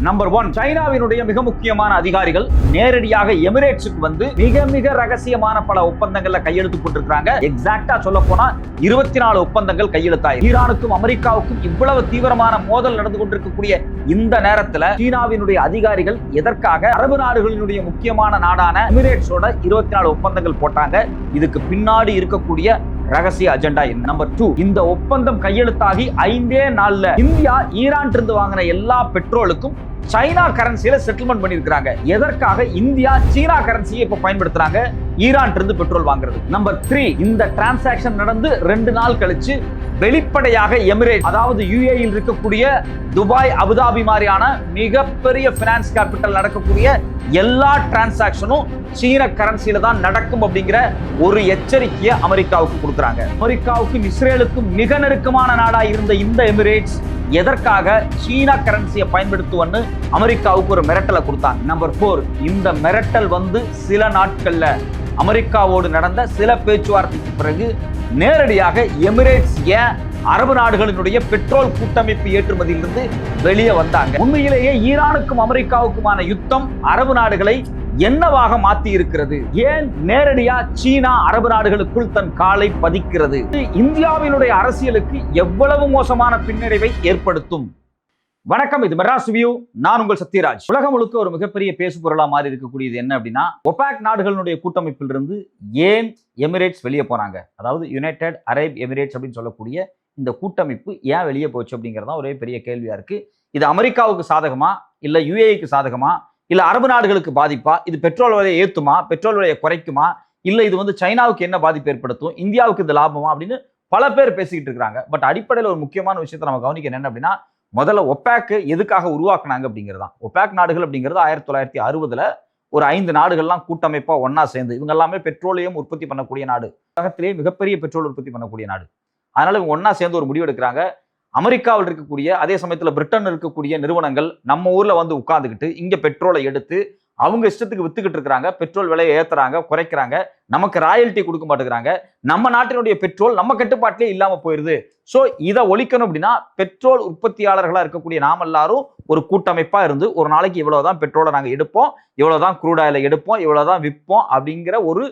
Number 1, சைனாவினுடைய மிக முக்கியமான அதிகாரிகள் நேரடியாக எமிரேட்ஸுக்கு வந்து மிக ரகசியமான பல ஒப்பந்தங்கள்ல கையெழுத்து போட்டிருக்காங்க. எக்ஸாக்டா சொல்ல போனா 24 ஒப்பந்தங்கள் கையெழுத்தாய். ஈரானுக்கும் அமெரிக்காவுக்கும் இவ்வளவு தீவிரமான மோதல் நடந்து கொண்டிருக்கக்கூடிய இந்த நேரத்துல சீனாவினுடைய அதிகாரிகள் எதற்காக அரபு நாடுகளினுடைய முக்கியமான நாடான எமிரேட்ஸோட 24 ஒப்பந்தங்கள் போட்டாங்க? இதுக்கு பின்னாடி இருக்கக்கூடிய ரகசிய அஜெண்டா என்ன? நம்பர் 2, இந்த ஒப்பந்தம் கையெழுத்தாகி 5 நாள்ல இந்தியா ஈரான் இருந்து வாங்கின எல்லா பெட்ரோலுக்கும் சைனா கரன்சியில செட்டில்மெண்ட் பண்ணிருக்காங்க. எதற்காக இந்தியா சீனா கரன்சியை இப்ப பயன்படுத்துறாங்க ஈரான் இருந்து பெட்ரோல் வாங்குறது? நம்பர் 3, இந்த டிரான்சாக்ஷன் நடந்து 2 நாள் கழிச்சு வெளிப்படையாக எமிரேட், அதாவது யுஏஇல் இருக்கக்கூடிய துபாய், அபுதாபி மாதிரியான மிகப்பெரிய பினான்ஸ் கேபிட்டல் நடக்கக்கூடிய எல்லா டிரான்சாக்ஷனும் சீன கரன்சியில தான் நடக்கும் அப்படிங்கிற ஒரு எச்சரிக்கையை அமெரிக்காவுக்கு கொடுக்குறாங்க. அமெரிக்காவுக்கும் இஸ்ரேலுக்கும் மிக நெருக்கமான நாடா இருந்த இந்த எமிரேட்ஸ் எதற்காக சீனா கரன்சியை பயன்படுத்துவன்னு அமெரிக்காவுக்கு ஒரு மிரட்டலை கொடுத்தாங்க. நம்பர் 4, இந்த மிரட்டல் வந்து சில நாட்கள்ல அமெரிக்காவோடு நடந்த சில பேச்சுவார்த்தைக்கு பிறகு நேரடியாக எமிரேட்ஸ் ஏன் அரபு நாடுகளினுடைய பெட்ரோல் கூட்டமைப்பு ஏற்றுமதியிலிருந்து வெளியே வந்தாங்க? உண்மையிலேயே ஈரானுக்கும் அமெரிக்காவுக்குமான யுத்தம் அரபு நாடுகளை என்னவாக மாத்தி இருக்கிறது? ஏன் நேரடியா சீனா அரபு நாடுகளுக்குள் தன் காலை பதிக்கிறது? இந்தியாவினுடைய அரசியலுக்கு எவ்வளவு மோசமான பின்னடைவை ஏற்படுத்தும்? வணக்கம், இது மெட்ராஸ் வியூ. நான் உங்கள் சத்யராஜ். உலகம் முழுக்க ஒரு மிகப்பெரிய பேசு பொருளா மாறி இருக்கக்கூடியது என்ன அப்படின்னா, ஒபாக் நாடுகளுடைய கூட்டமைப்பிலிருந்து ஏன் எமிரேட்ஸ் வெளியே போனாங்க? அதாவது யுனைடெட் அரப் எமிரேட்ஸ் அப்படின்னு சொல்லக்கூடிய இந்த கூட்டமைப்பு ஏன் வெளியே போச்சு அப்படிங்கிறது தான் ஒரே பெரிய கேள்வியா இருக்கு. இது அமெரிக்காவுக்கு சாதகமா, இல்ல யுஏஇக்கு சாதகமா, இல்ல அரபு நாடுகளுக்கு பாதிப்பா? இது பெட்ரோல் விலையை ஏத்துமா, பெட்ரோல் விலையை குறைக்குமா, இல்ல இது வந்து சைனாவுக்கு என்ன பாதிப்பு ஏற்படுத்தும், இந்தியாவுக்கு இது லாபமா அப்படின்னு பல பேர் பேசிக்கிட்டு இருக்காங்க. பட் அடிப்படையில் ஒரு முக்கியமான விஷயத்தை நம்ம கவனிக்கணும். என்ன அப்படின்னா, முதல்ல ஒபாக் எதுக்காக உருவாக்குனாங்க அப்படிங்கிறதான். ஒபாக் நாடுகள் அப்படிங்கிறது 1960ல ஒரு 5 நாடுகள்லாம் கூட்டமைப்பா ஒன்னா சேர்ந்து, இவங்க எல்லாமே பெட்ரோலியம் உற்பத்தி பண்ணக்கூடிய நாடு, உலகத்திலேயே மிகப்பெரிய பெட்ரோல் உற்பத்தி பண்ணக்கூடிய நாடு. அதனால இவங்க ஒன்னா சேர்ந்து ஒரு முடிவு எடுக்கிறாங்க. அமெரிக்காவில் இருக்கக்கூடிய, அதே சமயத்தில் பிரிட்டன் இருக்கக்கூடிய நிறுவனங்கள் நம்ம ஊர்ல வந்து உட்கார்ந்துக்கிட்டு இங்க பெட்ரோலை எடுத்து அவங்க இஷ்டத்துக்கு வித்துக்கிட்டு இருக்கிறாங்க. பெட்ரோல் விலையை ஏத்துறாங்க, குறைக்கிறாங்க, நமக்கு ராயல்ட்டி கொடுக்க மாட்டேங்கிறாங்க. நம்ம நாட்டினுடைய பெட்ரோல் நம்ம கட்டுப்பாட்டிலே இல்லாம போயிருது. சோ இதை ஒழிக்கணும் அப்படின்னா, பெட்ரோல் உற்பத்தியாளர்களா இருக்கக்கூடிய நாம் எல்லாரும் ஒரு கூட்டமைப்பா இருந்து ஒரு நாளைக்கு இவ்வளவுதான் பெட்ரோலை நாங்க எடுப்போம், இவ்வளவுதான் க்ரூட் ஆயிலை எடுப்போம், இவ்வளவுதான் விற்போம் அப்படிங்கிற ஒரு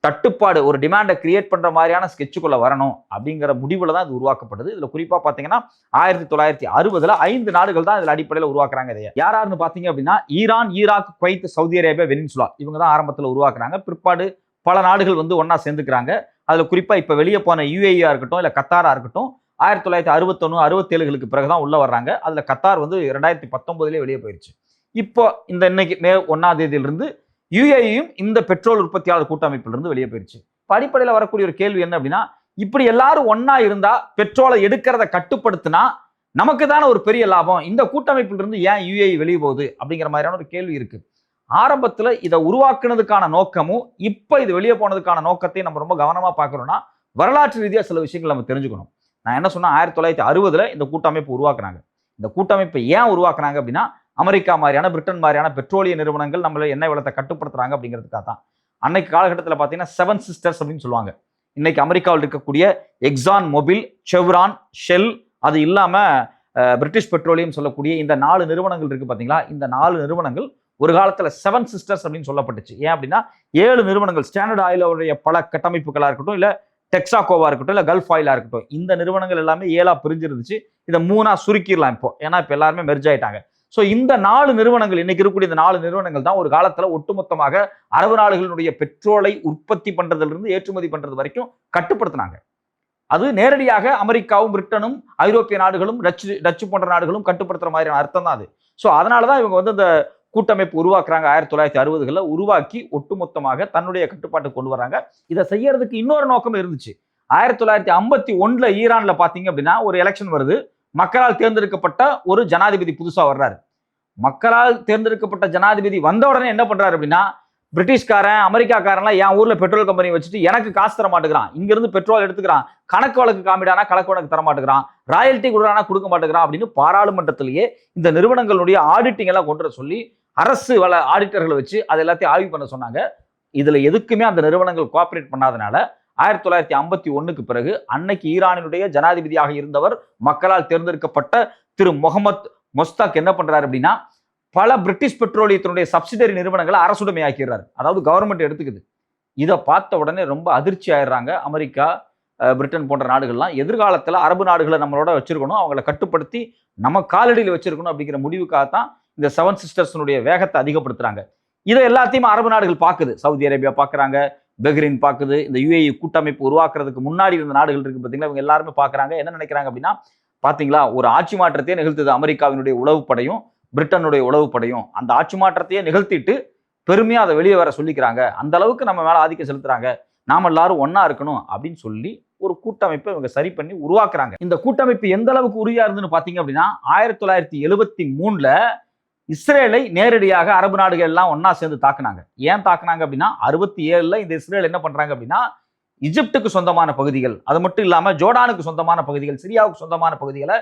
தட்டுப்பாடு, ஒரு டிமாண்டை கிரியேட் பண்ற மாதிரியான ஸ்கெட்சுக்குள்ள வரணும் அப்படிங்கிற முடிவுல தான் இது உருவாக்கப்படுது. இதுல குறிப்பா பாத்தீங்கன்னா 1960ல 5 நாடுகள் தான் இதுல அடிப்படையில் உருவாக்குறாங்க. இதை யாருன்னு பாத்தீங்க அப்படின்னா, Iran, Iraq, Kuwait, Saudi Arabia, Venezuela, இவங்க தான் ஆரம்பத்தில் உருவாக்குறாங்க. பிற்பாடு பல நாடுகள் வந்து ஒன்னா சேர்ந்துக்கிறாங்க. அதுல குறிப்பா இப்ப வெளியே போன யுஏஇயா இருக்கட்டும், இல்ல கத்தாரா இருக்கட்டும், 1961, 67களுக்கு பிறகுதான் உள்ள வர்றாங்க. அதுல கத்தார் வந்து 2019 வெளியே போயிருச்சு. இப்போ இந்த இன்னைக்கு மே 1ஆம் தேதியிலிருந்து யுஏஇயும் இந்த பெட்ரோல் உற்பத்தியாளர் கூட்டமைப்பிலிருந்து வெளியே போயிருச்சு. அடிப்படையில் வரக்கூடிய ஒரு கேள்வி என்ன அப்படின்னா, இப்படி எல்லாரும் ஒன்னா இருந்தா பெட்ரோலை எடுக்கிறத கட்டுப்படுத்தினா நமக்கு தானே ஒரு பெரிய லாபம், இந்த கூட்டமைப்பிலிருந்து ஏன் யுஏஇ வெளியே போகுது அப்படிங்கிற மாதிரியான ஒரு கேள்வி இருக்கு. ஆரம்பத்துல இதை உருவாக்குனதுக்கான நோக்கமும் இப்ப இது வெளியே போனதுக்கான நோக்கத்தையும் நம்ம ரொம்ப கவனமா பார்க்கணும்னா, வரலாற்று ரீதியா சில விஷயங்கள் நம்ம தெரிஞ்சுக்கணும். நான் என்ன சொன்னா, 1960ல இந்த கூட்டமைப்பு உருவாக்குனாங்க. இந்த கூட்டமைப்பை ஏன் உருவாக்குனாங்க அப்படின்னா, அமெரிக்கா மாதிரியான, பிரிட்டன் மாதிரியான பெட்ரோலிய நிறுவனங்கள் நம்மள எண்ணெய் வளத்தை கட்டுப்படுத்துறாங்க அப்படிங்கிறதுக்காக தான். அன்னைக்கு காலகட்டத்தில் பார்த்தீங்கன்னா 7 சிஸ்டர்ஸ் அப்படின்னு சொல்லுவாங்க. இன்னைக்கு அமெரிக்காவில் இருக்கக்கூடிய எக்ஸான் மொபில், செவ்ரான், ஷெல், அது இல்லாம பிரிட்டிஷ் பெட்ரோலியம் சொல்லக்கூடிய இந்த 4 நிறுவனங்கள் இருக்கு பாத்தீங்களா. இந்த 4 நிறுவனங்கள் ஒரு காலத்துல 7 சிஸ்டர்ஸ் அப்படின்னு சொல்லப்பட்டுச்சு. ஏன் அப்படின்னா 7 நிறுவனங்கள், ஸ்டாண்டர்ட் ஆயிலுடைய பல கட்டமைப்புகளா இருக்கட்டும், இல்ல டெக்ஸாகோவா இருக்கட்டும், இல்ல கல்ஃப் ஆயிலா இருக்கட்டும், இந்த நிறுவனங்கள் எல்லாமே 7ஆ பிரிஞ்சிருந்துச்சு. இதை 3ஆ சுருக்கிடலாம் இப்போ, ஏன்னா இப்ப எல்லாருமே மெர்ஜ் ஆயிட்டாங்க. சோ இந்த 4 நிறுவனங்கள், இன்னைக்கு இருக்கக்கூடிய இந்த 4 நிறுவனங்கள் தான் ஒரு காலத்துல ஒட்டுமொத்தமாக அரபு நாடுகளுடைய பெட்ரோலை உற்பத்தி பண்றதுல இருந்து ஏற்றுமதி பண்றது வரைக்கும் கட்டுப்படுத்தினாங்க. அது நேரடியாக அமெரிக்காவும், பிரிட்டனும், ஐரோப்பிய நாடுகளும், டச்சு போன்ற நாடுகளும் கட்டுப்படுத்துற மாதிரியான அர்த்தம் தான் அது. சோ அதனாலதான் இவங்க வந்து இந்த கூட்டமைப்பு உருவாக்குறாங்க. 1960களில் உருவாக்கி ஒட்டுமொத்தமாக தன்னுடைய கட்டுப்பாட்டுக்கு கொண்டு வராங்க. இதை செய்யறதுக்கு இன்னொரு நோக்கம் இருந்துச்சு. 1951ல ஈரான்ல பாத்தீங்க அப்படின்னா ஒரு எலெக்ஷன் வருது. மக்களால் தேர்ந்தெடுக்கப்பட்ட ஒரு ஜனாதிபதி புதுசா வர்றாரு. மக்களால் தேர்ந்தெடுக்கப்பட்ட ஜனாதிபதி வந்த உடனே என்ன பண்றாரு அப்படின்னா, பிரிட்டிஷ்காரன், அமெரிக்காக்காரன்லாம் என் ஊர்ல பெட்ரோல் கம்பெனி வச்சுட்டு எனக்கு காசு தர மாட்டேங்கிறான், இங்க இருந்து பெட்ரோல் எடுத்துக்கிறான், கணக்கு வழக்கு காமிடானா கணக்கு வழக்கு தர மாட்டேங்கிறான், ராயல்ட்டி கொடுறானா கொடுக்க மாட்டேங்கிறான் அப்படின்னு பாராளுமன்றத்திலேயே இந்த நிறுவனங்களுடைய ஆடிட்டிங் எல்லாம் கொண்டு வர சொல்லி அரசு ஆடிட்டர்களை வச்சு அதை எல்லாத்தையும் ஆய்வு பண்ண சொன்னாங்க. இதுல எதுக்குமே அந்த நிறுவனங்கள் கோஆபரேட் பண்ணாதனால 1951க்கு பிறகு அன்னைக்கு ஈரானினுடைய ஜனாதிபதியாக இருந்தவர் மக்களால் தேர்ந்தெடுக்கப்பட்ட திரு முகமது மொஸ்தாக் என்ன பண்றாரு அப்படின்னா பல பிரிட்டிஷ் பெட்ரோலியத்தினுடைய சப்சிடரி நிறுவனங்களை அரசுடைமை ஆக்கிறாரு. அதாவது கவர்மெண்ட் எடுத்துக்குது. இதை பார்த்த உடனே ரொம்ப அதிர்ச்சி ஆயிடுறாங்க அமெரிக்கா, பிரிட்டன் போன்ற நாடுகள்லாம். எதிர்காலத்தில் அரபு நாடுகளை நம்மளோட வச்சிருக்கணும், அவங்களை கட்டுப்படுத்தி நம்ம காலடியில் வச்சிருக்கணும் அப்படிங்கிற முடிவுக்காகத்தான் இந்த செவன் சிஸ்டர்ஸினுடைய வேகத்தை அதிகப்படுத்துறாங்க. இதை எல்லாத்தையும் அரபு நாடுகள் பார்க்குது. சவுதி அரேபியா பார்க்குறாங்க, பஹ்ரைன் பார்க்குது. இந்த யுஏஇ கூட்டமைப்பு உருவாக்குறதுக்கு முன்னாடி இருந்த நாடுகள் இருக்கு பார்த்தீங்களா, இவங்க எல்லாருமே பார்க்குறாங்க. என்ன நினைக்கிறாங்க அப்படின்னா, பார்த்தீங்களா ஒரு ஆட்சி மாற்றத்தையே நிகழ்த்துது அமெரிக்காவினுடைய உளவுப்படையும் பிரிட்டனுடைய உளவுப்படையும். அந்த ஆட்சி மாற்றத்தையே நிகழ்த்திட்டு பெருமையா அதை வெளியே வர சொல்லிக்கிறாங்க. அந்த அளவுக்கு நம்ம மேல ஆதிக்கம் செலுத்துறாங்க. நாம எல்லாரும் ஒன்னா இருக்கணும் அப்படின்னு சொல்லி ஒரு கூட்டமைப்பை இவங்க சரி பண்ணி உருவாக்குறாங்க. இந்த கூட்டமைப்பு எந்த அளவுக்கு உறுதியா இருந்துன்னு பாத்தீங்க அப்படின்னா 1973ல இஸ்ரேலை நேரடியாக அரபு நாடுகள் எல்லாம் ஒன்னா சேர்ந்து தாக்குனாங்க. ஏன் தாக்குனாங்க அப்படின்னா 67ல இந்த இஸ்ரேல் என்ன பண்றாங்க அப்படின்னா எகிப்துக்கு சொந்தமான பகுதிகள், அது மட்டும் இல்லாம ஜோர்டானுக்கு சொந்தமான பகுதிகள், சிரியாவுக்கு சொந்தமான பகுதிகளை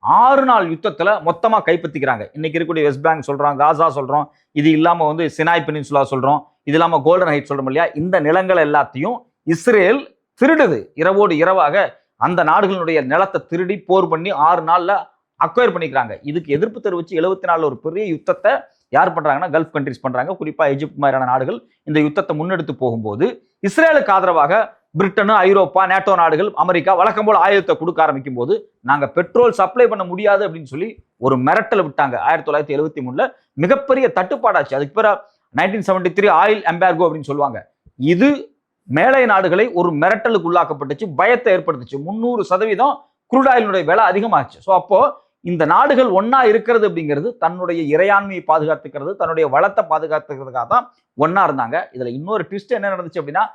6 நாள் யுத்தத்துல மொத்தமா கைப்பற்றிக்கிறாங்க. இன்னைக்கு இருக்கக்கூடிய வெஸ்ட் பேங்க் சொல்றோம், காசா சொல்றோம், இது இல்லாம வந்து சினாய் பெனின்சுலா சொல்றோம், இது இல்லாம கோல்டன் ஹைட் சொல்றோம் இல்லையா, இந்த நிலங்கள் எல்லாத்தையும் இஸ்ரேல் திருடுது. இரவோடு இரவாக அந்த நாடுகளுடைய நிலத்தை திருடி போர் பண்ணி 6 நாள்ல அக்வயர் பண்ணிக்கிறாங்க. இதுக்கு எதிர்ப்பு தெரிவிச்சு 74 ஒரு பெரிய யுத்தத்தை யார் பண்றாங்கன்னா கல்ஃப் கண்ட்ரிஸ் பண்றாங்க. குறிப்பா எகிப்து மாதிரியான நாடுகள் இந்த யுத்தத்தை முன்னெடுத்து போகும்போது இஸ்ரேலுக்கு ஆதரவாக பிரிட்டனு, ஐரோப்பா, நேட்டோ நாடுகள், அமெரிக்கா வழக்கம் போல ஆயுதத்தை கொடுக்க ஆரம்பிக்கும் போது நாங்க பெட்ரோல் சப்ளை பண்ண முடியாது அப்படின்னு சொல்லி ஒரு மிரட்டல் விட்டாங்க. 1973ல மிகப்பெரிய தட்டுப்பாடாச்சு. அதுக்கு பிறகு 1973 ஆயில் எம்பார்கோ அப்படின்னு சொல்லுவாங்க. இது மேலை நாடுகளை ஒரு மிரட்டலுக்கு உள்ளாக்கப்பட்டுச்சு, பயத்தை ஏற்படுத்துச்சு. 300% குரூட் ஆயிலுடைய விலை அதிகமாச்சு. ஸோ அப்போ இந்த நாடுகள் ஒன்னா இருக்கிறது அப்படிங்கிறது தன்னுடைய இறையாண்மையை பாதுகாத்துக்கிறது, தன்னுடைய வளத்தை பாதுகாத்துக்கிறதுக்காக தான் ஒன்னா இருந்தாங்க. இதுல இன்னொரு ட்விஸ்ட் என்ன நடந்துச்சு அப்படின்னா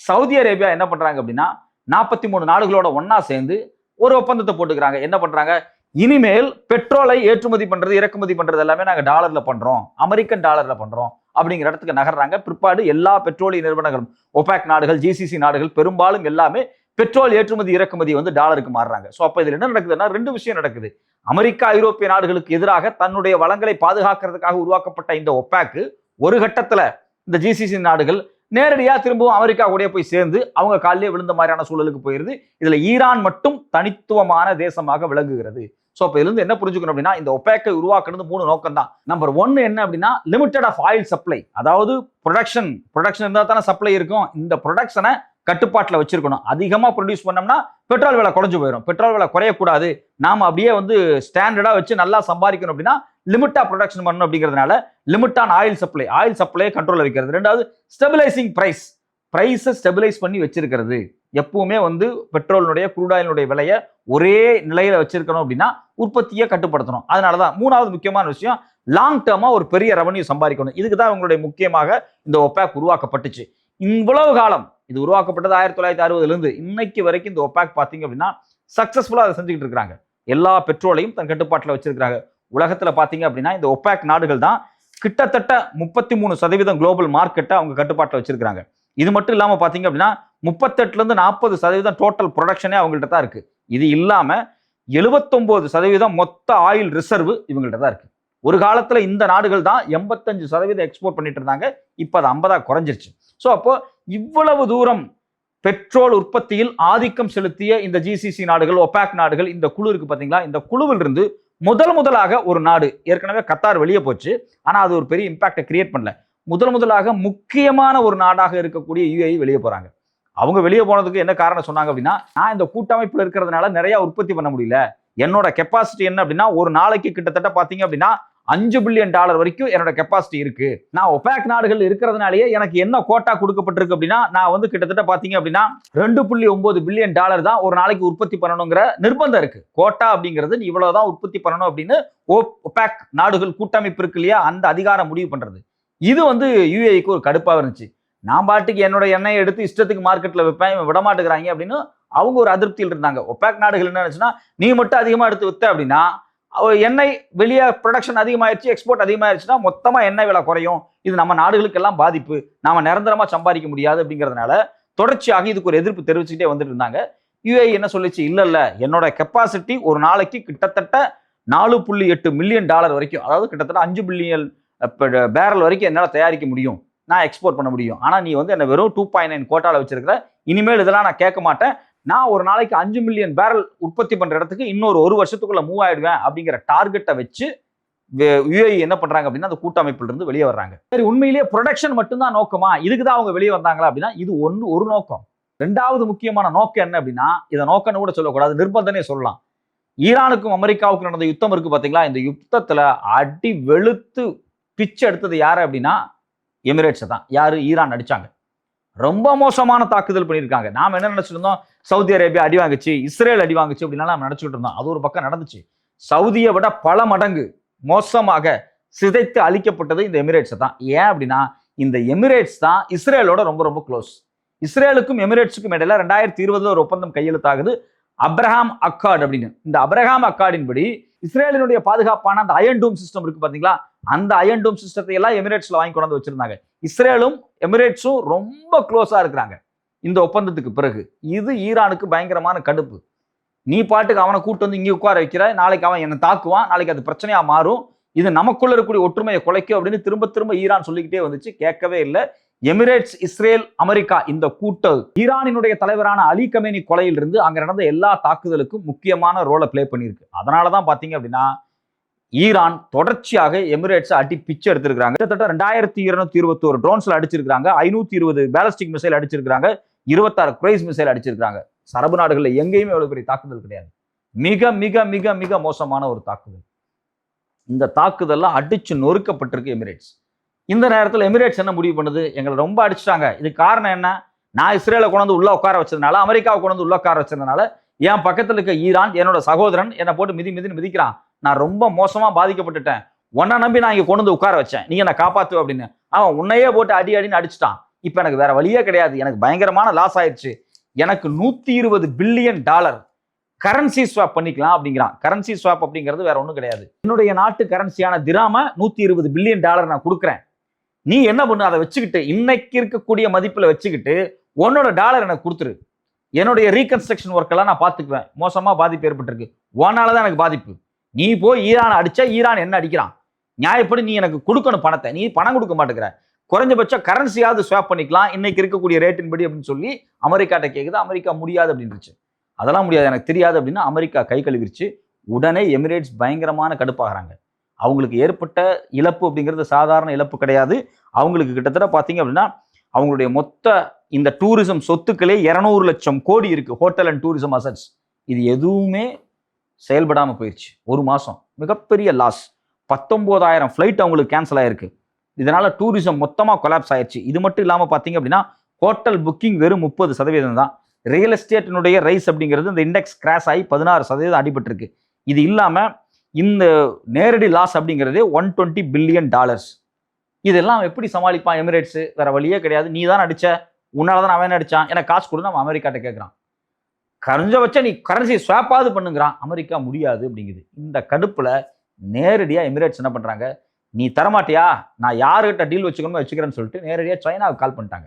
சவுதி அரேபியா என்ன பண்றாங்க அப்படின்னா 43 நாடுகளோட ஒன்னா சேர்ந்து ஒரு ஒப்பந்தத்தை போட்டுக்கிறாங்க. என்ன பண்றாங்க, இனிமேல் பெட்ரோலை ஏற்றுமதி பண்றது இறக்குமதி பண்றது எல்லாமே நாங்க டாலர்ல பண்றோம், அமெரிக்கன் டாலர்ல பண்றோம் அப்படிங்கிற இடத்துக்கு நகர்றாங்க. பிற்பாடு எல்லா பெட்ரோலிய நிறுவனங்களும், ஒபேக் நாடுகள், ஜிசிசி நாடுகள் பெரும்பாலும் எல்லாமே பெட்ரோல் ஏற்றுமதி இறக்குமதி வந்து டாலருக்கு மாறுறாங்க. ஸோ அப்ப இதுல என்ன நடக்குதுன்னா 2 விஷயம் நடக்குது. அமெரிக்கா, ஐரோப்பிய நாடுகளுக்கு எதிராக தன்னுடைய வளங்களை பாதுகாக்கிறதுக்காக உருவாக்கப்பட்ட இந்த ஒபேக்கு ஒரு கட்டத்துல இந்த ஜிசிசி நாடுகள் நேரடியா திரும்பவும் அமெரிக்கா கூட போய் சேர்ந்து அவங்க காலிலே விழுந்த மாதிரியான சூழலுக்கு போயிருது. இதுல ஈரான் மட்டும் தனித்துவமான தேசமாக விளங்குகிறது. ஸோ அப்ப இதுல இருந்து என்ன புரிஞ்சுக்கணும் அப்படின்னா இந்த ஒபேக்கை உருவாக்குறது 3 நோக்கம் தான். நம்பர் 1 என்ன அப்படின்னா லிமிடெட் ஆஃப் ஆயில் சப்ளை, அதாவது ப்ரொடக்ஷன் இருந்தா தானே சப்ளை இருக்கும். இந்த ப்ரொடக்ஷனை கட்டுப்பாட்டில் வச்சிருக்கணும். அதிகமா ப்ரொடியூஸ் பண்ணோம்னா பெட்ரோல் விலை குறைஞ்சு போயிடும். பெட்ரோல் விலை குறையக்கூடாது, நாம அப்படியே வந்து ஸ்டாண்டர்டா வச்சு நல்லா சம்பாதிக்கணும் அப்படின்னா லிமிட்டா ப்ரொடக்ஷன் பண்ணணும். அப்படிங்கிறதுனால லிமிட்டான ஆயில் சப்ளையை கண்ட்ரோல் வைக்கிறது. 2வது ஸ்டெபிலைசிங் பிரைஸை ஸ்டெபிலைஸ் பண்ணி வச்சிருக்கிறது. எப்பவுமே வந்து பெட்ரோலினுடைய குரூட் ஆயிலுடைய விலையை ஒரே நிலையில வச்சிருக்கணும் அப்படின்னா உற்பத்தியை கட்டுப்படுத்தணும். அதனாலதான் 3வது முக்கியமான விஷயம் லாங் டேர்மா ஒரு பெரிய ரெவன்யூ சம்பாதிக்கணும். இதுக்கு தான் இவங்களுடைய முக்கியமாக இந்த ஒபேக் உருவாக்கப்பட்டுச்சு. இவ்வளவு காலம் இது உருவாக்கப்பட்டது 1960ல இருந்து இன்னைக்கு வரைக்கும் இந்த ஒபேக் பாத்தீங்க அப்படின்னா சக்சஸ்ஃபுல்லா அதை செஞ்சுக்கிட்டு இருக்காங்க. எல்லா பெட்ரோலையும் தன் கட்டுப்பாட்டில் வச்சிருக்காங்க. உலகத்துல பாத்தீங்க அப்படின்னா இந்த ஒபேக் நாடுகள் தான் கிட்டத்தட்ட 33% குளோபல் மார்க்கெட்டை அவங்க கட்டுப்பாட்டில் வச்சிருக்காங்க. இது மட்டும் இல்லாம பாத்தீங்க அப்படின்னா 38ல இருந்து 40% டோட்டல் ப்ரொடக்ஷனே அவங்கள்ட்ட தான் இருக்கு. இது இல்லாம 79% மொத்த ஆயில் ரிசர்வ் இவங்கள்ட்ட தான் இருக்கு. ஒரு காலத்துல இந்த நாடுகள் தான் 85% எக்ஸ்போர்ட் பண்ணிட்டு இருந்தாங்க. இப்ப அது 50 குறைஞ்சிருச்சு. ஸோ அப்போ இவ்வளவு தூரம் பெட்ரோல் உற்பத்தியில் ஆதிக்கம் செலுத்திய இந்த ஜிசிசி நாடுகள், ஒபேக் நாடுகள், இந்த குழு இருக்கு பாத்தீங்களா, இந்த குழுவில் இருந்து முதலாக ஒரு நாடு, ஏற்கனவே கத்தார் வெளியே போச்சு, ஆனா அது ஒரு பெரிய இம்பாக்டை கிரியேட் பண்ணல. முதலாக முக்கியமான ஒரு நாடாக இருக்கக்கூடிய யுஏஇ வெளியே போறாங்க. அவங்க வெளியே போனதுக்கு என்ன காரணம் சொன்னாங்க அப்படின்னா, நான் இந்த கூட்டமைப்புல இருக்கிறதுனால நிறைய உற்பத்தி பண்ண முடியல, என்னோட கெப்பாசிட்டி என்ன அப்படின்னா ஒரு நாளைக்கு கிட்டத்தட்ட பாத்தீங்க அப்படின்னா $5 பில்லியன் வரைக்கும் என்னோட கெப்பாசிட்டி இருக்கு. நான் ஒபேக் நாடுகள் இருக்கிறதுனாலயே எனக்கு என்ன கோட்டா கொடுக்கப்பட்டிருக்கு அப்படின்னா நான் வந்து கிட்டத்தட்ட பாத்தீங்க அப்படின்னா $2.9 பில்லியன் தான் ஒரு நாளைக்கு உற்பத்தி பண்ணணுங்கிற நிர்பந்தம் இருக்கு. கோட்டா அப்படிங்கிறது இவ்வளவுதான் உற்பத்தி பண்ணணும் அப்படின்னு ஒபேக் நாடுகள் கூட்டமைப்பு இருக்கு இல்லையா, அந்த அதிகாரம் முடிவு பண்றது. இது வந்து யுஏஇக்கு ஒரு கடுப்பா இருந்துச்சு. நான் பாட்டுக்கு என்னோட எண்ணெயை எடுத்து இஷ்டத்துக்கு மார்க்கெட்ல வைப்பேன், விட மாட்டேங்கிறாங்க அப்படின்னு அவங்க ஒரு அதிருப்தியில் இருந்தாங்க. ஒபேக் நாடுகள் என்ன நினைச்சுன்னா, நீ மட்டும் அதிகமா எடுத்து வித்த அப்படின்னா எண்ணெய் வெளியே ப்ரொடக்ஷன் அதிகமாயிருச்சு, எக்ஸ்போர்ட் அதிகமாயிருச்சுன்னா மொத்தமா எண்ணெய் விலை குறையும், இது நம்ம நாடுகளுக்கு எல்லாம் பாதிப்பு, நாம நிரந்தரமா சம்பாதிக்க முடியாது அப்படிங்கிறதுனால தொடர்ச்சியாக இதுக்கு ஒரு எதிர்ப்பு தெரிவிச்சுட்டே வந்துட்டு இருந்தாங்க. யுஏஇ என்ன சொல்லிச்சு, இல்ல என்னோட கெப்பாசிட்டி ஒரு நாளைக்கு கிட்டத்தட்ட $4.8 மில்லியன் வரைக்கும், அதாவது கிட்டத்தட்ட 5 பில்லியன் பேரல் வரைக்கும் என்னால தயாரிக்க முடியும், நான் எக்ஸ்போர்ட் பண்ண முடியும். ஆனா நீ வந்து என்ன வெறும் 2.9 கோட்டால வச்சிருக்கிற, இனிமேல் இதெல்லாம் நான் கேட்க மாட்டேன், நான் ஒரு நாளைக்கு 5 மில்லியன் பேரல் உற்பத்தி பண்ற இடத்துக்கு இன்னொரு 1 வருஷத்துக்குள்ள மூவ் ஆயிடுவேன் அப்படிங்கிற டார்கெட்டை வச்சு யுஏஇ என்ன பண்றாங்க அப்படின்னா அந்த கூட்டமைப்பில் இருந்து வெளியே வர்றாங்க. சரி, உண்மையிலேயே ப்ரொடக்ஷன் மட்டும்தான் நோக்கமா, இதுக்குதான் அவங்க வெளியே வந்தாங்களா அப்படின்னா இது ஒரு நோக்கம். ரெண்டாவது முக்கியமான நோக்கம் என்ன அப்படின்னா, இதை நோக்கம்னு கூட சொல்லக்கூடாது, நிர்பந்தனே சொல்லலாம். ஈரானுக்கும் அமெரிக்காவுக்கும் நடந்த யுத்தம் இருக்கு பாத்தீங்களா, இந்த யுத்தத்துல அடி வெளுத்து பிச்சை எடுத்தது யாரு அப்படின்னா எமிரேட்ஸ் தான். யாரு? ஈரான் அடிச்சாங்க. ரொம்ப மோசமான தாக்குதல் பண்ணியிருக்காங்க. நாம என்ன நினைச்சிருந்தோம், சவுதி அரேபியா அடி வாங்குச்சு, இஸ்ரேல் அடி வாங்குச்சு அப்படின்னா நம்ம நினைச்சுட்டு இருந்தோம். அது ஒரு பக்கம் நடந்துச்சு. சவுதியை விட பல மடங்கு மோசமாக சிதைத்து அழிக்கப்பட்டது இந்த எமிரேட்ஸ் தான். ஏன் அப்படின்னா இந்த எமிரேட்ஸ் தான் இஸ்ரேலோட ரொம்ப ரொம்ப க்ளோஸ். இஸ்ரேலுக்கும் எமிரேட்ஸுக்கும் இடையில 2020 ஒரு ஒப்பந்தம் கையெழுத்தாகுது, அப்ரஹாம் அக்கார்டு அப்படின்னு. இந்த அப்ரஹாம் அக்கார்டின் படி இஸ்ரேலினுடைய பாதுகாப்பான அந்த அயன் டூம் சிஸ்டம் இருக்கு பாத்தீங்களா, அந்த அயன் டூம் சிஸ்டத்தை எல்லாம் எமிரேட்ஸ்ல வாங்கி கொண்டு வந்து வச்சிருந்தாங்க. இஸ்ரேலும் எமிரேட்ஸும் ரொம்ப க்ளோஸா இருக்கிறாங்க இந்த ஒப்பந்தத்துக்கு பிறகு. இது ஈரானுக்கு பயங்கரமான கடுப்பு. நீ பாட்டுக்கு அவனை கூட்டு வந்து இங்கே உட்கார வைக்கிற, நாளைக்கு அவன் என்ன தாக்குவான், நாளைக்கு அது பிரச்சனையா மாறும், இது நமக்குள்ள இருக்கக்கூடிய ஒற்றுமையை குலைக்கும் அப்படின்னு திரும்ப திரும்ப ஈரான் சொல்லிக்கிட்டே வந்துச்சு. கேட்கவே இல்லை. எமிரேட்ஸ், இஸ்ரேல், அமெரிக்கா இந்த கூட்டு ஈரானினுடைய தலைவரான அலி கமேனி கொலையிலிருந்து அங்க நடந்த எல்லா தாக்குதலுக்கும் முக்கியமான ரோலை பிளே பண்ணியிருக்கு. அதனாலதான் பாத்தீங்க அப்படின்னா ஈரான் தொடர்ச்சியாக எமிரேட்ஸ் அடி பிச்சு எடுத்திருக்காங்க. கிட்டத்தட்ட 2221 ட்ரோன்ஸ்ல அடிச்சிருக்காங்க, 520 பேலஸ்டிக் மிசைல் அடிச்சிருக்காங்க, 26 குரைஸ் மிசைல் அடிச்சிருக்காங்க. அரபு நாடுகளில் எங்கேயுமே எவ்வளவு பெரிய தாக்குதல் கிடையாது. மிக மிக மிக மிக மோசமான ஒரு தாக்குதல். இந்த தாக்குதல்லாம் அடிச்சு நொறுக்கப்பட்டிருக்கு எமிரேட்ஸ். இந்த நேரத்தில் எமிரேட்ஸ் என்ன முடிவு பண்ணுது, எங்களை ரொம்ப அடிச்சிட்டாங்க, இது காரணம் என்ன, நான் இஸ்ரேலை கொண்டு வந்து உள்ள உட்கார வச்சதுனால, அமெரிக்காவை கொண்டு வந்து உள்ள உட்கார வச்சதுனால, என் பக்கத்தில் இருக்க ஈரான் என்னோட சகோதரன் என்னை போட்டு மிதின்னு மிதிக்கிறான், நான் ரொம்ப மோசமா பாதிக்கப்பட்டுட்டேன், உன்னை நம்பி நான் இங்க கொண்டு வந்து உட்கார வச்சேன், நீங்க என்ன காப்பாத்து அப்படின்னு அவன் உன்னையே போட்டு அடின்னு அடிச்சுட்டான். இப்ப எனக்கு வேற வழியே கிடையாது, எனக்கு பயங்கரமான லாஸ் ஆயிடுச்சு, எனக்கு $120 பில்லியன் கரன்சி ஸ்வாப் பண்ணிக்கலாம் அப்படிங்கிறான். கரன்சி ஸ்வாப் அப்படிங்கிறது வேற ஒன்றும் கிடையாது. என்னுடைய நாட்டு கரன்சியான திராம $120 பில்லியன் நான் கொடுக்குறேன், நீ என்ன பண்ணு, அதை வச்சுக்கிட்டு இன்னைக்கு இருக்கக்கூடிய மதிப்புல வச்சுக்கிட்டு உன்னோட டாலர் எனக்கு கொடுத்துரு, என்னுடைய ரீகன்ஸ்ட்ரக்ஷன் ஒர்க் எல்லாம் நான் பார்த்துக்குவேன், மோசமா பாதிப்பு ஏற்பட்டிருக்கு, உன்னாலதான் எனக்கு பாதிப்பு, நீ போய் ஈரான் அடிச்சா ஈரான் என்ன அடிக்கிறான், நியாயப்படி நீ எனக்கு கொடுக்கணும் பணத்தை, நீ பணம் கொடுக்க மாட்டேங்கிற, குறைஞ்சபட்சம் கரன்சியாவது ஸ்வாப் பண்ணிக்கலாம் இன்னைக்கு இருக்கக்கூடிய ரேட்டின் படி அப்படின்னு சொல்லி அமெரிக்காட்ட கேட்குது. அமெரிக்கா முடியாது அப்படின்னுச்சு. அதெல்லாம் முடியாது, எனக்கு தெரியாது அப்படின்னு அமெரிக்கா கை கழுவிருச்சு. உடனே எமிரேட்ஸ் பயங்கரமான கடுப்பாகிறாங்க. அவங்களுக்கு ஏற்பட்ட இழப்பு அப்படிங்கிறது சாதாரண இழப்பு கிடையாது. அவங்களுக்கு கிட்டத்தட்ட பார்த்தீங்க அப்படின்னா அவங்களுடைய மொத்த இந்த டூரிசம் சொத்துக்களே 200 லட்சம் கோடி இருக்கு, ஹோட்டல் அண்ட் டூரிசம் அசட்ஸ். இது எதுவுமே செயல்படாமல் போயிடுச்சு. ஒரு மாசம் மிகப்பெரிய லாஸ். 19,000 ஃப்ளைட் அவங்களுக்கு கேன்சல் ஆயிருக்கு. இதனால டூரிசம் மொத்தமாக கொலாப்ஸ் ஆயிடுச்சு. இது மட்டும் இல்லாமல் பார்த்தீங்க அப்படின்னா ஹோட்டல் புக்கிங் வெறும் 30% தான். ரியல் எஸ்டேட்டினுடைய ரைஸ் அப்படிங்கிறது இந்த இண்டெக்ஸ் கிராஷ் ஆகி 16% அடிபட்டிருக்கு. இது இல்லாமல் இந்த நேரடி லாஸ் அப்படிங்கிறது $120 பில்லியன். இதெல்லாம் எப்படி சமாளிப்பான் எமிரேட்ஸ்? வேற வழியே கிடையாது. நீ தான் அடிச்ச, உன்னால தான் அவன் அடிச்சான், எனக்கு காசு கொடுன்னு நம்ம அமெரிக்காட்ட கேட்குறான். குறைஞ்சபட்சம் நீ கரன்சி ஸ்வாப்பாவது பண்ணுங்கிறான். அமெரிக்கா முடியாது அப்படிங்குது. இந்த கடுப்புல நேரடியாக எமிரேட்ஸ் என்ன பண்றாங்க, நீ தரமாட்டியா, நான் யாருக்கிட்ட டீல் வச்சுக்கணுமோ வச்சுக்கிறேன்னு சொல்லிட்டு நேரடியாக சைனாவுக்கு கால் பண்ணிட்டாங்க.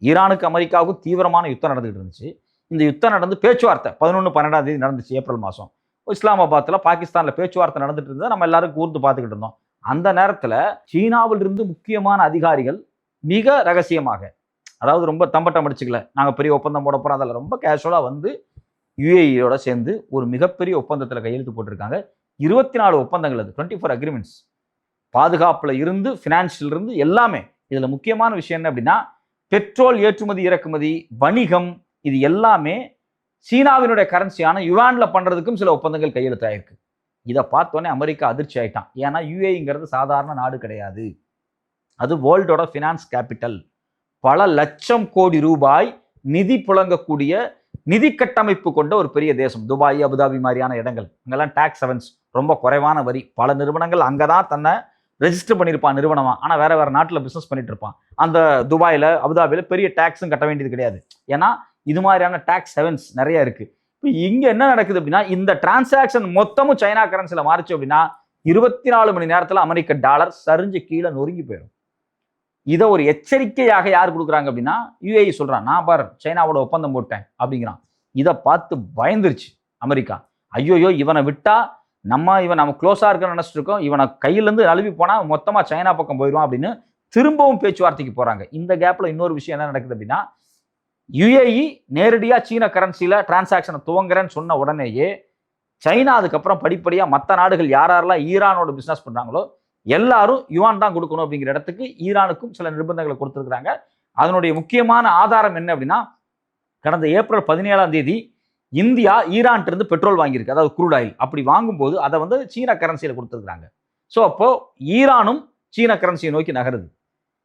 ஈரானுக்கு அமெரிக்காவுக்கும் தீவிரமான யுத்தம் நடந்துகிட்டு இருந்துச்சு. இந்த யுத்தம் நடந்து பேச்சுவார்த்தை 11-12 நடந்துச்சு, ஏப்ரல் மாதம். இஸ்லாமாபாத்தில் பாகிஸ்தானில் பேச்சுவார்த்தை நடந்துட்டு இருந்தது. நம்ம எல்லாரும் கூர்ந்து பார்த்துக்கிட்டு இருந்தோம். அந்த நேரத்தில் சீனாவில் இருந்து முக்கியமான அதிகாரிகள் மிக ரகசியமாக, அதாவது ரொம்ப தம்பட்டம் அடிச்சுக்கல, நாங்கள் பெரிய ஒப்பந்தம் போட போகிறோம், அதில் ரொம்ப கேஷுவலாக வந்து யுஏஇயோட சேர்ந்து ஒரு மிகப்பெரிய ஒப்பந்தத்தில் கையெழுத்து போட்டிருக்காங்க. 24 ஒப்பந்தங்கள், அது 24 அக்ரிமெண்ட்ஸ். பாதுகாப்புல இருந்து ஃபினான்ஷியல் இருந்து எல்லாமே. இதுல முக்கியமான விஷயம் என்ன அப்படின்னா பெட்ரோல் ஏற்றுமதி இறக்குமதி, வணிகம், இது எல்லாமே சீனாவினுடைய கரன்சியான யுவான்ல பண்றதுக்கும் சில ஒப்பந்தங்கள் கையெழுத்தாயிருக்கு. இதை பார்த்தோன்னே அமெரிக்கா அதிர்ச்சி ஆயிட்டான். ஏன்னா யுஏஇங்கிறது சாதாரண நாடு கிடையாது, அது வேர்ல்டோட ஃபினான்ஸ் கேபிட்டல். பல லட்சம் கோடி ரூபாய் நிதி புழங்கக்கூடிய நிதி கட்டமைப்பு கொண்ட ஒரு பெரிய தேசம். துபாய், அபுதாபி மாதிரியான இடங்கள், அங்கெல்லாம் டாக்ஸ் ஹெவன்ஸ், ரொம்ப குறைவான வரி. பல நிறுவனங்கள் அங்கதான் தன்னை ரெஜிஸ்டர் பண்ணியிருப்பான் நிறுவனமா, ஆனால் வேற வேற நாட்டில் பிசினஸ் பண்ணிட்டு இருப்பான். அந்த துபாயில், அபுதாபியில் பெரிய டாக்ஸும் கட்ட வேண்டியது கிடையாது. ஏன்னா இது மாதிரியான டாக்ஸ் ஹெவன்ஸ் நிறைய இருக்கு. இப்போ இங்க என்ன நடக்குது அப்படின்னா இந்த டிரான்சாக்ஷன் மொத்தமும் சைனா கரன்சில மாறிச்சு அப்படின்னா 24 மணி நேரத்தில் அமெரிக்க டாலர் சரிஞ்சு கீழே நொறுங்கி போயிடும். இதை ஒரு எச்சரிக்கையாக யார் கொடுக்குறாங்க அப்படின்னா யுஏஇ சொல்றான், நான் பாரு சைனாவோட ஒப்பந்தம் போட்டேன் அப்படிங்கிறான். இதை பார்த்து பயந்துருச்சு அமெரிக்கா. ஐயோயோ, இவனை விட்டா இவன் க்ளோஸா இருக்குன்னு நினைச்சிட்டு இருக்கோம், இவனை கையிலேருந்து அழுவி போனா மொத்தமா சைனா பக்கம் போயிடுவான் அப்படின்னு திரும்பவும் பேச்சுவார்த்தைக்கு போறாங்க. இந்த கேப்ல இன்னொரு விஷயம் என்ன நடக்குது அப்படின்னா யுஏஇ நேரடியா சீன கரன்சியில டிரான்சாக்ஷனை துவங்குறேன்னு சொன்ன உடனேயே சைனா அதுக்கப்புறம் படிப்படியாக மற்ற நாடுகள் யாரெல்லாம் ஈரானோட பிஸ்னஸ் பண்ணுறாங்களோ எல்லாரும் யுவான் தான் கொடுக்கணும் அப்படிங்கிற இடத்துக்கு ஈரானுக்கும் சில நிர்பந்தங்களை கொடுத்துருக்குறாங்க. அதனுடைய முக்கியமான ஆதாரம் என்ன அப்படின்னா, கடந்த ஏப்ரல் 17ஆம் தேதி இந்தியா ஈரான்ட்டு இருந்து பெட்ரோல் வாங்கியிருக்கு, அதாவது குரூட் ஆயில். அப்படி வாங்கும்போது அதை வந்து சீன கரன்சியில் கொடுத்துருக்காங்க. ஸோ அப்போ ஈரானும் சீன கரன்சியை நோக்கி நகருது.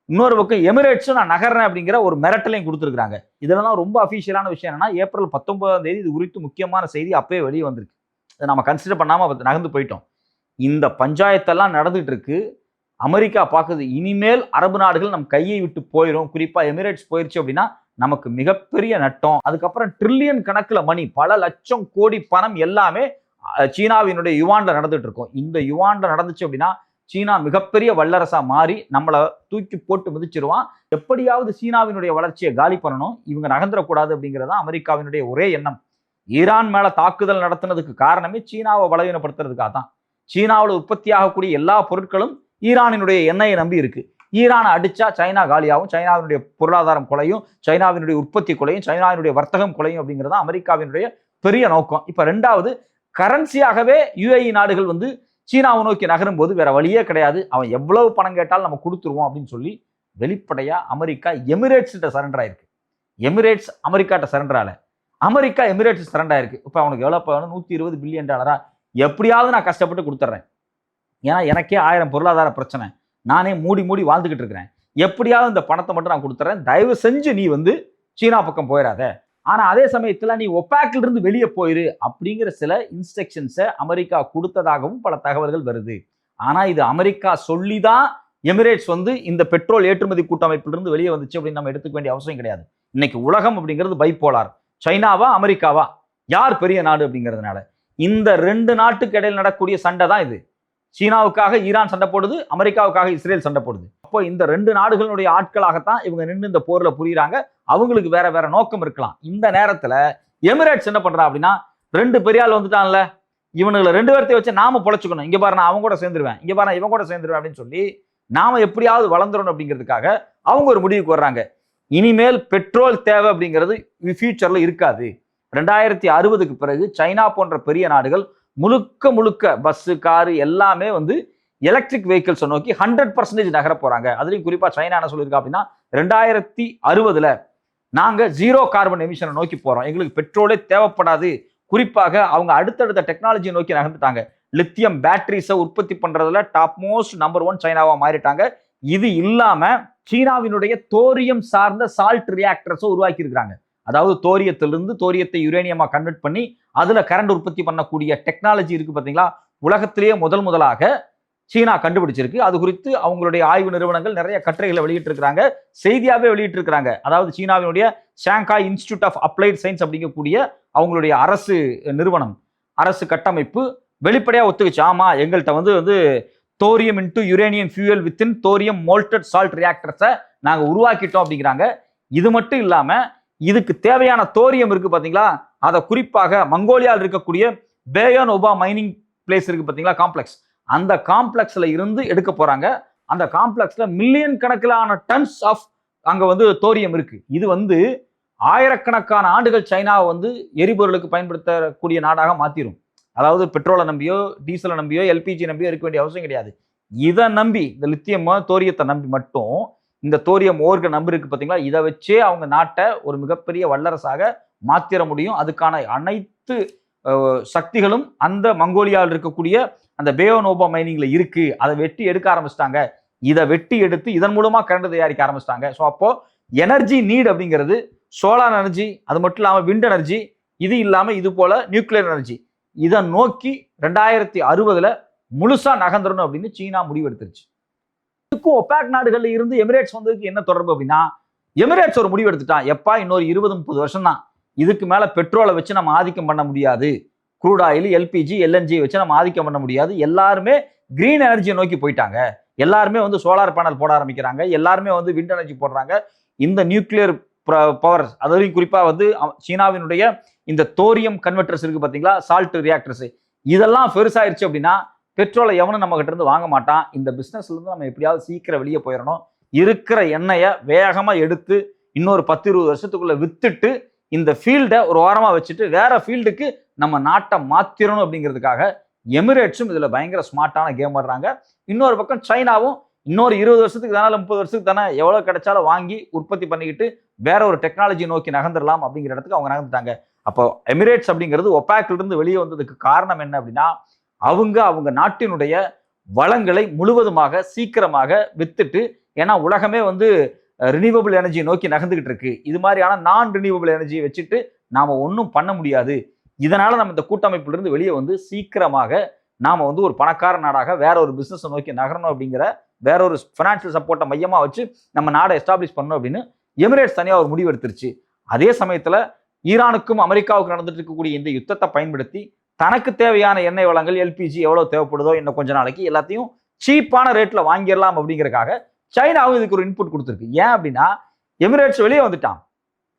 இன்னொரு பக்கம் எமிரேட்ஸும் நான் நகர்றேன் அப்படிங்கிற ஒரு மிரட்டலையும் கொடுத்துருக்காங்க. இதெல்லாம் ரொம்ப அஃபீஷியலான விஷயம் என்னன்னா, ஏப்ரல் 19ஆம் தேதி இது குறித்து முக்கியமான செய்தி அப்பவே வெளியே வந்திருக்கு. அதை நம்ம கன்சிடர் பண்ணாமல் நகர்ந்து போயிட்டோம். இந்த பஞ்சாயத்தெல்லாம் நடந்துட்டு இருக்கு. அமெரிக்கா பார்க்குது, இனிமேல் அரபு நாடுகள் நம் கையை விட்டு போயிடும், குறிப்பாக எமிரேட்ஸ் போயிடுச்சு அப்படின்னா நமக்கு மிகப்பெரிய நட்டம். அதுக்கப்புறம் ட்ரில்லியன் கணக்கில் மணி, பல லட்சம் கோடி பணம் எல்லாமே சீனாவினுடைய யுவான்ல நடந்துட்டு இருக்கும். இந்த யுவான்ல நடந்துச்சு அப்படின்னா சீனா மிகப்பெரிய வல்லரசா மாறி நம்மளை தூக்கி போட்டு மிதிச்சிருவான். எப்படியாவது சீனாவினுடைய வளர்ச்சியை காலி பண்ணணும், இவங்க நகர்ந்துடக்கூடாது அப்படிங்கிறதா அமெரிக்காவினுடைய ஒரே எண்ணம். ஈரான் மேல தாக்குதல் நடத்தினதுக்கு காரணமே சீனாவை பலவீனப்படுத்துறதுக்காக தான். சீனாவில் உற்பத்தி ஆகக்கூடிய எல்லா பொருட்களும் ஈரானினுடைய எண்ணெயை நம்பி இருக்கு. ஈரானை அடிச்சா சைனா காலியாகும், சைனாவினுடைய பொருளாதாரம் குலையும், சைனாவினுடைய உற்பத்தி குலையும், சைனாவினுடைய வர்த்தகம் குலையும் அப்படிங்கிறதா அமெரிக்காவினுடைய பெரிய நோக்கம். இப்ப ரெண்டாவது, கரன்சியாகவே யுஏஇ நாடுகள் வந்து சீனாவை நோக்கி நகரும் போது வேற வழியே கிடையாது, அவன் எவ்வளவு பணம் கேட்டாலும் நம்ம கொடுத்துருவோம் அப்படின்னு சொல்லி வெளிப்படையா அமெரிக்கா எமிரேட்ஸ் சரண்டர் ஆயிருக்கு. எமிரேட்ஸ் அமெரிக்காட்ட சரண்டர் ஆல, அமெரிக்கா எமிரேட்ஸ் சரண்டர் ஆயிருக்கு. இப்ப அவனுக்கு எவ்வளவு வேணும்? $120 பில்லியன். எப்படியாவது நான் கஷ்டப்பட்டு கொடுத்துட்றேன், ஏன்னா எனக்கே 1000 பொருளாதார பிரச்சனை, நானே மூடி மூடி வாழ்ந்துகிட்டு இருக்கிறேன், எப்படியாவது இந்த பணத்தை மட்டும் நான் கொடுத்துறேன், தயவு செஞ்சு நீ வந்து சீனா பக்கம் போயிடாத. ஆனா அதே சமயத்துல நீ ஒபாக்ல இருந்து வெளியே போயிரு அப்படிங்கிற சில இன்ஸ்ட்ரக்ஷன்ஸை அமெரிக்கா கொடுத்ததாகவும் பல தகவல்கள் வருது. ஆனா இது அமெரிக்கா சொல்லிதான் எமிரேட்ஸ் வந்து இந்த பெட்ரோல் ஏற்றுமதி கூட்டமைப்பிலிருந்து வெளியே வந்துச்சு அப்படின்னு நம்ம எடுத்துக்க வேண்டிய அவசியம் கிடையாது. இன்னைக்கு உலகம் அப்படிங்கிறது பைப்போலார். சைனாவா அமெரிக்காவா, யார் பெரிய நாடு அப்படிங்கிறதுனால இந்த ரெண்டு நாட்டுக்கு இடையில் நடக்கக்கூடிய சண்டை தான் இது. சீனாவுக்காக ஈரான் சண்டை போடுது, அமெரிக்காவுக்காக இஸ்ரேல் சண்டை போடுது. அப்போ இந்த ரெண்டு நாடுகளுடைய ஆட்களாகத்தான் இவங்க நின்று இந்த போர்ல புரியுறாங்க. அவங்களுக்கு வேற வேற நோக்கம் இருக்கலாம். இந்த நேரத்துல எமிரேட்ஸ் என்ன பண்றா அப்படின்னா, ரெண்டு பெரியாள் வந்துட்டான்ல, இவனுங்களை 2 பேர்த்தையும் வச்சு நாம பொழைச்சுக்கணும், இங்க பாரு நான் அவங்க கூட சேர்ந்துருவேன், இங்க பாரு இவன் கூட சேர்ந்துருவேன் அப்படின்னு சொல்லி நாம எப்படியாவது வளர்ந்துடணும் அப்படிங்கிறதுக்காக அவங்க ஒரு முடிவுக்கு வர்றாங்க. இனிமேல் பெட்ரோல் தேவை அப்படிங்கிறது ஃபியூச்சர்ல இருக்காது. 2060க்கு பிறகு சைனா போன்ற பெரிய நாடுகள் முழுக்க முழுக்க பஸ், காரு எல்லாமே வந்து எலக்ட்ரிக் வெஹிக்கிள்ஸை நோக்கி 100% நகர போறாங்க. அதுலயும் குறிப்பா சைனா என்ன சொல்லியிருக்கா அப்படின்னா, 2060ல நாங்க 0 கார்பன் எமிஷனை நோக்கி போறோம், எங்களுக்கு பெட்ரோலே தேவைப்படாது. குறிப்பாக அவங்க அடுத்தடுத்த டெக்னாலஜியை நோக்கி நகர்ந்துட்டாங்க. லித்தியம் பேட்டரிஸை உற்பத்தி பண்றதுல டாப் மோஸ்ட் நம்பர் 1 சைனாவா மாறிட்டாங்க. இது இல்லாம சீனாவினுடைய தோரியம் சார்ந்த சால்ட் ரியாக்டர்ஸை உருவாக்கி இருக்கிறாங்க. அதாவது தோரியத்திலிருந்து தோரியத்தை யுரேனியமா கன்வெர்ட் பண்ணி அதுல கரண்ட் உற்பத்தி பண்ணக்கூடிய டெக்னாலஜி இருக்கு பாத்தீங்களா, உலகத்திலேயே முதலாக சீனா கண்டுபிடிச்சிருக்கு. அது குறித்து அவங்களுடைய ஆய்வு நிறுவனங்கள் நிறைய கட்டுரைகளை வெளியிட்டு இருக்கிறாங்க, செய்தியாவே வெளியிட்டு இருக்கிறாங்க. அதாவது சீனாவினுடைய Shanghai institute of applied science அப்படிங்கக்கூடிய அவங்களுடைய அரசு நிறுவனம், அரசு கட்டமைப்பு வெளிப்படையா ஒத்துக்குச்சு, ஆமா எங்கள்கிட்ட வந்து thorium into uranium fuel within thorium molten salt ரியாக்டர்ஸை நாங்க உருவாக்கிட்டோம் அப்படிங்கிறாங்க. இது மட்டும் இல்லாம இதுக்கு தேவையான தோரியம் இருக்கு பாத்தீங்களா, அதை குறிப்பாக மங்கோலியாவில் இருக்கக்கூடிய பேயான் ஒபா மைனிங் பிளேஸ் இருக்கு பாத்தீங்களா, காம்ப்ளெக்ஸ், அந்த காம்ப்ளெக்ஸ்ல இருந்து எடுக்க போறாங்க. அந்த காம்ப்ளெக்ஸ்ல மில்லியன் கணக்கிலான டன்ஸ் ஆஃப் அங்க தோரியம் இருக்கு. இது ஆயிரக்கணக்கான ஆண்டுகள் சைனாவை எரிபொருளுக்கு பயன்படுத்தக்கூடிய நாடாக மாத்திரும். அதாவது பெட்ரோலை நம்பியோ, டீசலை நம்பியோ, எல்பிஜி நம்பியோ இருக்க வேண்டிய அவசியம் கிடையாது. இதை நம்பி, இந்த லித்தியம் தோரியத்தை நம்பி மட்டும், இந்த தோரியம் ஓர்க நம்பி இருக்கு பாத்தீங்களா, இதை வச்சே அவங்க நாட்டை ஒரு மிகப்பெரிய வல்லரசாக மாத்திர முடியும். அதுக்கான அனைத்து சக்திகளும் அந்த மங்கோலியாவில் இருக்கக்கூடிய அந்த பேயோனோபா மைனிங்ல இருக்கு. அதை வெட்டி எடுக்க ஆரம்பிச்சிட்டாங்க. இதை வெட்டி எடுத்து இதன் மூலமா கரண்ட் தயாரிக்க ஆரம்பிச்சிட்டாங்க. ஸோ அப்போ எனர்ஜி நீட் அப்படிங்கிறது சோலார் எனர்ஜி, அது மட்டும் இல்லாமல் விண்ட் எனர்ஜி, இது இல்லாம இது போல நியூக்ளியர் எனர்ஜி, இதை நோக்கி 2060ல முழுசா நகர்ந்துடணும் அப்படின்னு சீனா முடிவெடுத்துருச்சு. இதுக்கும் ஒபாக் நாடுகள்ல இருந்து எமிரேட்ஸ் வந்ததுக்கு என்ன தொடர்பு அப்படின்னா, எமிரேட்ஸ் ஒரு முடிவு எடுத்துட்டான், எப்பா இன்னொரு 20-30 வருஷம் தான், இதுக்கு மேல பெட்ரோலை வச்சு நம்ம ஆதிக்கம் பண்ண முடியாது, குரூட் ஆயில், எல்பிஜி, எல்என்ஜி வச்சு நம்ம ஆதிக்கம் பண்ண முடியாது. எல்லாருமே கிரீன் எனர்ஜியை நோக்கி போயிட்டாங்க. எல்லாருமே சோலார் பேனல் போட ஆரம்பிக்கிறாங்க. எல்லாருமே விண்ட் எனர்ஜி போடுறாங்க. இந்த நியூக்ளியர் பவர், அதையும் குறிப்பா சீனாவினுடைய இந்த தோரியம் கன்வெர்டர்ஸ் இருக்கு பாத்தீங்களா, சால்ட் ரியாக்டர்ஸ், இதெல்லாம் பெருசாயிருச்சு அப்படின்னா பெட்ரோலை எவனும் நம்ம கிட்ட இருந்து வாங்க மாட்டான். இந்த பிசினஸ்ல இருந்து நம்ம எப்படியாவது சீக்கிரம் வெளியே போயிடணும். இருக்கிற எண்ணெயை வேகமா எடுத்து இன்னொரு 10-20 வருஷத்துக்குள்ள வித்துட்டு இந்த ஃபீல்டை ஒரு ஓரமா வச்சுட்டு வேற ஃபீல்டுக்கு நம்ம நாட்டை மாத்திரணும் அப்படிங்கிறதுக்காக எமிரேட்ஸும் இதுல பயங்கர ஸ்மார்ட்டான கேம் ஆடுறாங்க. இன்னொரு பக்கம் சைனாவும் இன்னொரு 20 வருஷத்துக்கு தானே 30 வருஷத்துக்கு தானே எவ்வளவு கிடைச்சாலும் வாங்கி உற்பத்தி பண்ணிக்கிட்டு வேற ஒரு டெக்னாலஜி நோக்கி நகர்ந்துடலாம் அப்படிங்கிற இடத்துக்கு அவங்க நகர்ந்துட்டாங்க. அப்போ எமிரேட்ஸ் அப்படிங்கிறது ஒபாக்ல இருந்து வெளியே வந்ததுக்கு காரணம் என்ன அப்படின்னா, அவங்க நாட்டினுடைய வளங்களை முழுவதுமாக சீக்கிரமாக வித்துட்டு, ஏன்னா உலகமே வந்து ரினியூவபிள் எனர்ஜி நோக்கி நகர்ந்துகிட்டு இருக்கு. இது மாதிரியான நான் ரினியூவபிள் எனர்ஜியை வச்சுட்டு நாம ஒன்றும் பண்ண முடியாது. இதனால நம்ம இந்த கூட்டமைப்பிலிருந்து வெளியே வந்து சீக்கிரமாக நாம வந்து ஒரு பணக்கார நாடாக வேற ஒரு பிசினஸ் நோக்கி நகரணும் அப்படிங்கிற வேற ஒரு பினான்சியல் சப்போர்ட்டை மையமா வச்சு நம்ம நாடை எஸ்டாப்ளிஷ் பண்ணணும் அப்படின்னு எமிரேட்ஸ் தனியாக ஒரு முடிவு எடுத்துருச்சு. அதே சமயத்துல ஈரானுக்கும் அமெரிக்காவுக்கும் நடந்துட்டு இருக்கக்கூடிய இந்த யுத்தத்தை பயன்படுத்தி தனக்கு தேவையான எண்ணெய் வளங்கள் எல்பிஜி எவ்வளவு தேவைப்படுதோ இன்னும் கொஞ்ச நாளைக்கு எல்லாத்தையும் சீப்பான ரேட்ல வாங்கிடலாம் அப்படிங்கிறதுக்காக சைனாவும் இதுக்கு ஒரு இன்புட் கொடுத்துருக்கு. ஏன் அப்படின்னா எமிரேட்ஸ் வெளியே வந்துட்டான்.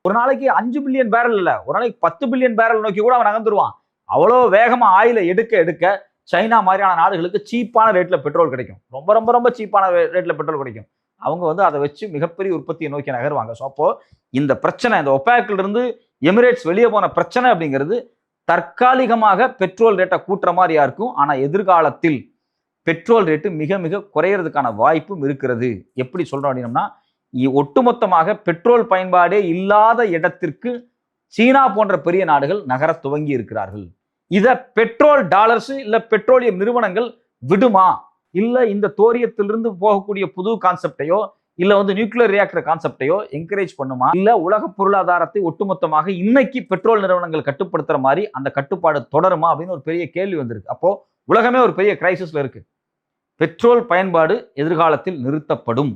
ஒரு நாளைக்கு 5 பில்லியன் பேரல் இல்ல, ஒரு நாளைக்கு 10 பில்லியன் பேரல் நோக்கி கூட அவன் நகர்ந்துருவான். அவ்வளோ வேகமா ஆயில எடுக்க சைனா மாதிரியான நாடுகளுக்கு சீப்பான ரேட்ல பெட்ரோல் கிடைக்கும். ரொம்ப ரொம்ப ரொம்ப சீப்பான ரேட்ல பெட்ரோல் கிடைக்கும். அவங்க வந்து அதை வச்சு மிகப்பெரிய உற்பத்தியை நோக்கி நகருவாங்க. ஸோ அப்போ இந்த பிரச்சனை, இந்த ஒபாக்ல இருந்து எமிரேட்ஸ் வெளியே போன பிரச்சனை அப்படிங்கிறது தற்காலிகமாக பெட்ரோல் ரேட்டை கூட்டுற மாதிரியா இருக்கும். ஆனா எதிர்காலத்தில் பெட்ரோல் ரேட்டு மிக மிக குறையறதுக்கான வாய்ப்பும் இருக்கிறது. எப்படி சொல்றோம் அப்படின்னம்னா, ஒட்டுமொத்தமாக பெட்ரோல் பயன்பாடே இல்லாத இடத்திற்கு சீனா போன்ற பெரிய நாடுகள் நகர துவங்கி இருக்கிறார்கள். இத பெட்ரோல் டாலர்ஸ் இல்ல பெட்ரோலியம் நிறுவனங்கள் விடுமா? இல்ல இந்த தோரியத்திலிருந்து போகக்கூடிய புது கான்செப்டையோ இல்ல வந்து நியூக்ளியர் ரியாக்டர் கான்செப்டையோ என்கரேஜ் பண்ணுமா? இல்ல உலக பொருளாதாரத்தை ஒட்டுமொத்தமாக இன்னைக்கு பெட்ரோல் நிறுவனங்கள் கட்டுப்படுத்துற மாதிரி அந்த கட்டுப்பாடு தொடருமா அப்படின்னு ஒரு பெரிய கேள்வி வந்திருக்கு. அப்போ உலகமே ஒரு பெரிய கிரைசிஸ்ல இருக்கு. பெட்ரோல் பயன்பாடு எதிர்காலத்தில் நிறுத்தப்படும்.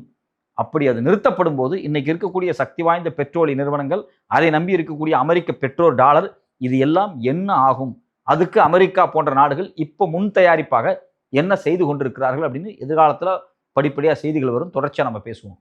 அப்படி அது நிறுத்தப்படும் போது இன்னைக்கு இருக்கக்கூடிய சக்தி வாய்ந்த பெட்ரோலிய நிறுவனங்கள், அதை நம்பி இருக்கக்கூடிய அமெரிக்க பெட்ரோல் டாலர், இது எல்லாம் என்ன ஆகும்? அதுக்கு அமெரிக்கா போன்ற நாடுகள் இப்போ முன் தயாரிப்பாக என்ன செய்து கொண்டிருக்கிறார்கள் அப்படின்னு எதிர்காலத்துல படிப்படியா செய்திகள் வரும். தொடர்ச்சியா நம்ம பேசுவோம்.